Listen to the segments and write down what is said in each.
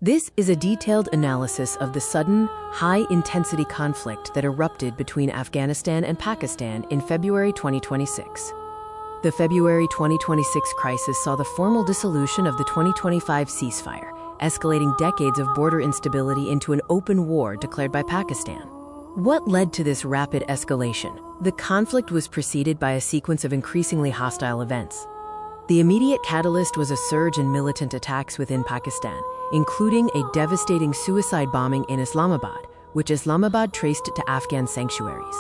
This is a detailed analysis of the sudden, high-intensity conflict that erupted between Afghanistan and Pakistan in February 2026. The February 2026 crisis saw the formal dissolution of the 2025 ceasefire, escalating decades of border instability into an open war declared by Pakistan. What led to this rapid escalation? The conflict was preceded by a sequence of increasingly hostile events. The immediate catalyst was a surge in militant attacks within Pakistan, including a devastating suicide bombing in Islamabad, which Islamabad traced to Afghan sanctuaries.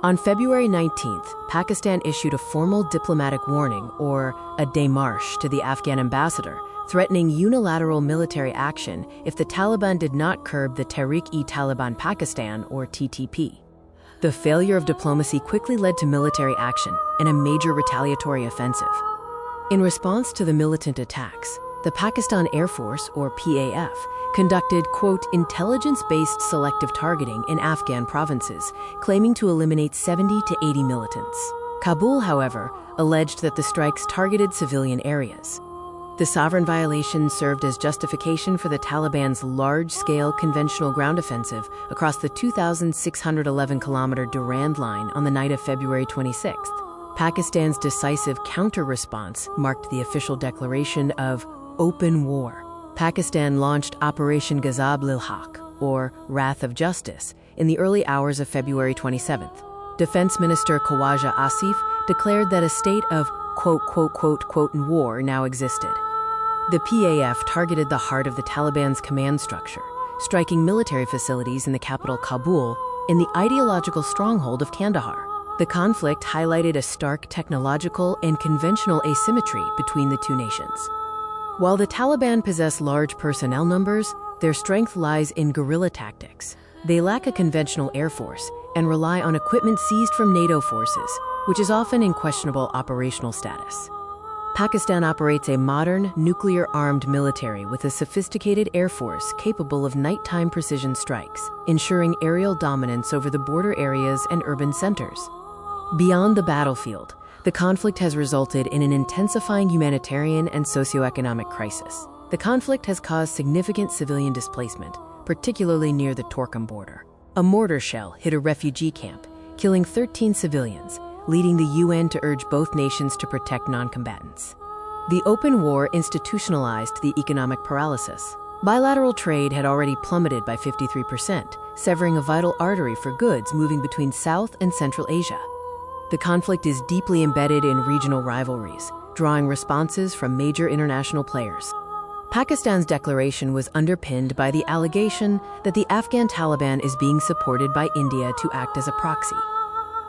On February 19th, Pakistan issued a formal diplomatic warning, or a démarche, to the Afghan ambassador, threatening unilateral military action if the Taliban did not curb the Tehrik-e-Taliban Pakistan, or TTP. The failure of diplomacy quickly led to military action and a major retaliatory offensive. In response to the militant attacks, the Pakistan Air Force, or PAF, conducted, quote, intelligence-based selective targeting in Afghan provinces, claiming to eliminate 70 to 80 militants. Kabul, however, alleged that the strikes targeted civilian areas. The sovereign violation served as justification for the Taliban's large-scale conventional ground offensive across the 2,611-kilometer Durand Line on the night of February 26th. Pakistan's decisive counter-response marked the official declaration of open war. Pakistan launched Operation Ghazab-ul-Haq, or Wrath of Justice, in the early hours of February 27th. Defense Minister Khawaja Asif declared that a state of quote, war now existed. The PAF targeted the heart of the Taliban's command structure, striking military facilities in the capital Kabul and the ideological stronghold of Kandahar. The conflict highlighted a stark technological and conventional asymmetry between the two nations. While the Taliban possess large personnel numbers, their strength lies in guerrilla tactics. They lack a conventional air force and rely on equipment seized from NATO forces, which is often in questionable operational status. Pakistan operates a modern, nuclear-armed military with a sophisticated air force capable of nighttime precision strikes, ensuring aerial dominance over the border areas and urban centers. Beyond the battlefield, the conflict has resulted in an intensifying humanitarian and socioeconomic crisis. The conflict has caused significant civilian displacement, particularly near the Torkham border. A mortar shell hit a refugee camp, killing 13 civilians, leading the UN to urge both nations to protect non-combatants. The open war institutionalized the economic paralysis. Bilateral trade had already plummeted by 53%, severing a vital artery for goods moving between South and Central Asia. The conflict is deeply embedded in regional rivalries, drawing responses from major international players. Pakistan's declaration was underpinned by the allegation that the Afghan Taliban is being supported by India to act as a proxy.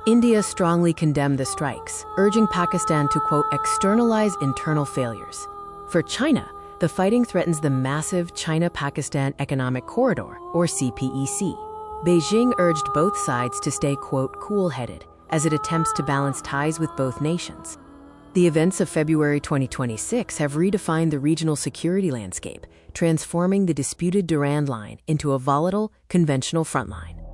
India strongly condemned the strikes, urging Pakistan to, quote, externalize internal failures. For China, the fighting threatens the massive China-Pakistan Economic Corridor, or CPEC. Beijing urged both sides to stay, quote, cool-headed, as it attempts to balance ties with both nations. The events of February 2026 have redefined the regional security landscape, transforming the disputed Durand Line into a volatile, conventional frontline.